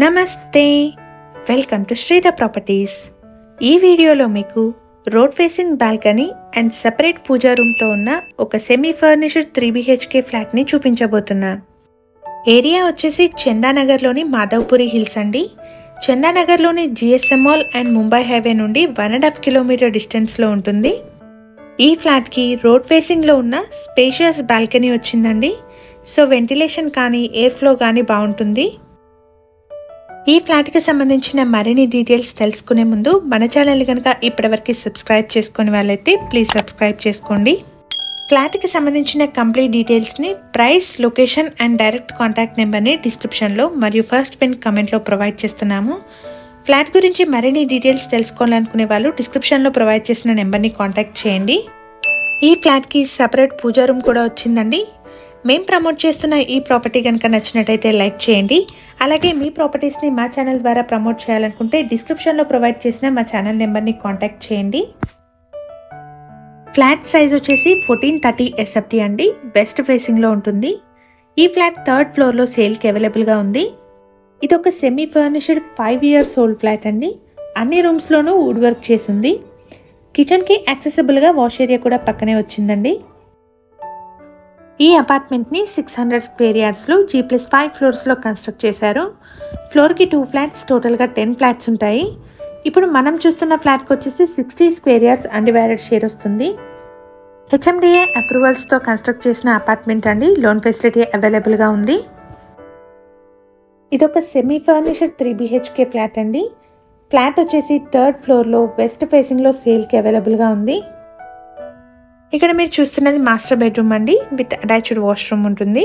నమస్తే, welcome to Sridhar properties. ఈ వీడియోలో మీకు road facing balcony and separate puja రూమ్తో ఉన్న ఒక సెమీ ఫర్నిష్డ్ 3BHK ఫ్లాట్ని చూపించబోతున్నా. ఏరియా వచ్చేసి చందానగర్లోని మాధవపురి హిల్స్ అండి. చందానగర్లోని GSM mall and Mumbai highway నుండి 1.5 కిలోమీటర్ డిస్టెన్స్లో ఉంటుంది. ఈ ఫ్లాట్కి రోడ్ ఫేసింగ్లో ఉన్న స్పేషియస్ బాల్కనీ వచ్చిందండి. సో వెంటిలేషన్ కానీ ఎయిర్ ఫ్లో కానీ బాగుంటుంది. ఈ ఫ్లాట్కి సంబంధించిన మరిన్ని డీటెయిల్స్ తెలుసుకునే ముందు మన ఛానల్ కనుక ఇప్పటివరకు సబ్స్క్రైబ్ చేసుకునే వాళ్ళైతే ప్లీజ్ సబ్స్క్రైబ్ చేసుకోండి. ఫ్లాట్కి సంబంధించిన కంప్లీట్ డీటెయిల్స్ని, price, location and direct contact నెంబర్ని డిస్క్రిప్షన్లో మరియు ఫస్ట్ పిన్ కమెంట్లో ప్రొవైడ్ చేస్తున్నాము. ఫ్లాట్ గురించి మరిన్ని డీటెయిల్స్ తెలుసుకోవాలనుకునే వాళ్ళు డిస్క్రిప్షన్లో ప్రొవైడ్ చేసిన నెంబర్ని కాంటాక్ట్ చేయండి. ఈ ఫ్లాట్కి సపరేట్ పూజా రూమ్ కూడా వచ్చిందండి. మేము ప్రమోట్ చేస్తున్న ఈ ప్రాపర్టీ కనుక నచ్చినట్టయితే లైక్ చేయండి. అలాగే మీ ప్రాపర్టీస్ని మా ఛానల్ ద్వారా ప్రమోట్ చేయాలనుకుంటే డిస్క్రిప్షన్లో ప్రొవైడ్ చేసిన మా ఛానల్ నెంబర్ని కాంటాక్ట్ చేయండి. ఫ్లాట్ సైజ్ వచ్చేసి 1430 SFT అండి. వెస్ట్ ఫేసింగ్లో ఉంటుంది. ఈ ఫ్లాట్ 3rd ఫ్లోర్లో సేల్కి అవైలబుల్గా ఉంది. ఇది ఒక semi furnished 5 years old flat అండి. అన్ని రూమ్స్లోనూ వుడ్ వర్క్ చేసింది. కిచెన్కి యాక్సెసిబుల్గా వాష్ ఏరియా కూడా పక్కనే వచ్చిందండి. ఈ అపార్ట్మెంట్ని 600 స్క్వేర్ యార్డ్స్లో G+5 ఫ్లోర్స్లో కన్స్ట్రక్ట్ చేశారు. ఫ్లోర్కి 2 ఫ్లాట్స్, టోటల్గా 10 ఫ్లాట్స్ ఉంటాయి. ఇప్పుడు మనం చూస్తున్న ఫ్లాట్కి వచ్చేసి 60 స్క్వేర్ యార్డ్స్ అన్డివైడెడ్ షేర్ వస్తుంది. HMDA అప్రూవల్స్తో కన్స్ట్రక్ట్ చేసిన అపార్ట్మెంట్ అండి. లోన్ ఫెసిలిటీ అవైలబుల్గా ఉంది. ఇదొక సెమీ ఫర్నిష్డ్ 3BHK ఫ్లాట్ అండి. ఫ్లాట్ వచ్చేసి 3rd ఫ్లోర్లో వెస్ట్ ఫేసింగ్లో సేల్కి అవైలబుల్గా ఉంది. ఇక్కడ మీరు చూస్తున్నది మాస్టర్ బెడ్రూమ్ అండి. విత్ అటాచ్డ్ వాష్రూమ్ ఉంటుంది.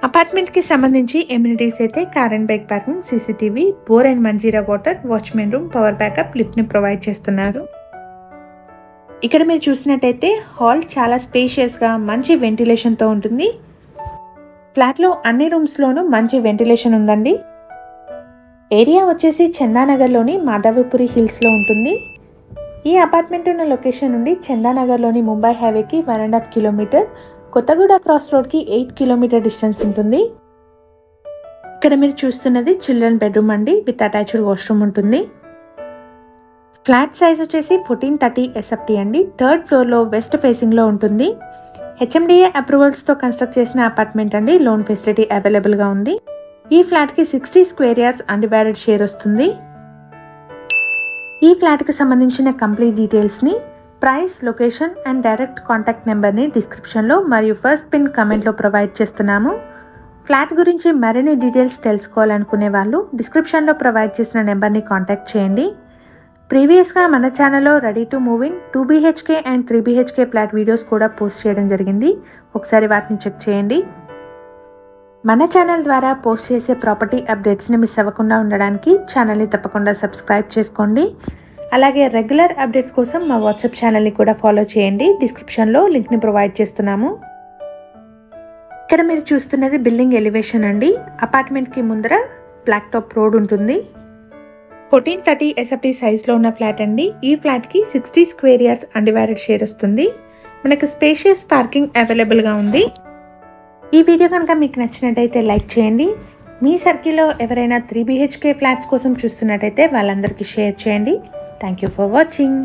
అపార్ట్మెంట్కి సంబంధించి ఎమ్యూనిటీస్ అయితే car and bike parking, CCTV, bore and Manjira water, watchman room, power backup, లిఫ్ట్ని ప్రొవైడ్ చేస్తున్నారు. ఇక్కడ మీరు చూసినట్టయితే హాల్ చాలా స్పేషియస్గా మంచి వెంటిలేషన్తో ఉంటుంది. ఫ్లాట్లో అన్ని రూమ్స్లోనూ మంచి వెంటిలేషన్ ఉందండి. ఏరియా వచ్చేసి చందానగర్లోని మాధవపురి హిల్స్లో ఉంటుంది. ఈ అపార్ట్మెంట్ ఉన్న లొకేషన్ నుండి చందానగర్లోని ముంబై హైవేకి 1.5 కిలోమీటర్, కొత్తగూడ క్రాస్ రోడ్కి 8 కిలోమీటర్ డిస్టెన్స్ ఉంటుంది. ఇక్కడ మీరు చూస్తున్నది చిల్డ్రన్ బెడ్రూమ్ అండి. విత్ అటాచ్డ్ వాష్రూమ్ ఉంటుంది. ఫ్లాట్ సైజ్ వచ్చేసి 1430 SFT అండి. 3rd ఫ్లోర్లో వెస్ట్ ఫేసింగ్లో ఉంటుంది. HMDA అప్రూవల్స్తో కన్స్ట్రక్ట్ చేసిన అపార్ట్మెంట్ అండి. లోన్ ఫెసిలిటీ అవైలబుల్గా ఉంది. ఈ ఫ్లాట్కి 60 స్క్వేర్ యార్డ్స్ అన్డివైడెడ్ షేర్ వస్తుంది. ఈ ఫ్లాట్కి సంబంధించిన కంప్లీట్ డీటెయిల్స్ని, price, location and direct contact నెంబర్ని డిస్క్రిప్షన్లో మరియు ఫస్ట్ పిన్ కమెంట్లో ప్రొవైడ్ చేస్తున్నాము. ఫ్లాట్ గురించి మరిన్ని డీటెయిల్స్ తెలుసుకోవాలనుకునే వాళ్ళు డిస్క్రిప్షన్లో ప్రొవైడ్ చేసిన నెంబర్ని కాంటాక్ట్ చేయండి. ప్రీవియస్గా మన ఛానల్లో ready to move in 2BHK and 3BHK flat videos కూడా పోస్ట్ చేయడం జరిగింది. ఒకసారి వాటిని చెక్ చేయండి. మన ఛానల్ ద్వారా పోస్ట్ చేసే ప్రాపర్టీ అప్డేట్స్ని మిస్ అవ్వకుండా ఉండడానికి ఛానల్ని తప్పకుండా సబ్స్క్రైబ్ చేసుకోండి. అలాగే రెగ్యులర్ అప్డేట్స్ కోసం మా వాట్సాప్ ఛానల్ని కూడా ఫాలో చేయండి. డిస్క్రిప్షన్లో లింక్ని ప్రొవైడ్ చేస్తున్నాము. ఇక్కడ మీరు చూస్తున్నది బిల్డింగ్ ఎలివేషన్ అండి. అపార్ట్మెంట్కి ముందర బ్లాక్ టాప్ రోడ్ ఉంటుంది. 1430 SFT సైజ్లో ఉన్న ఫ్లాట్ అండి. ఈ ఫ్లాట్కి 60 స్క్వేర్ యార్డ్స్ అన్డివైడెడ్ షేర్ వస్తుంది. మనకు స్పేషియస్ పార్కింగ్ అవైలబుల్గా ఉంది. ఈ వీడియో కనుక మీకు నచ్చినట్టయితే లైక్ చేయండి. మీ సర్కిల్లో ఎవరైనా 3BHK ఫ్లాట్స్ కోసం చూస్తున్నట్టయితే వాళ్ళందరికీ షేర్ చేయండి. Thank you for watching.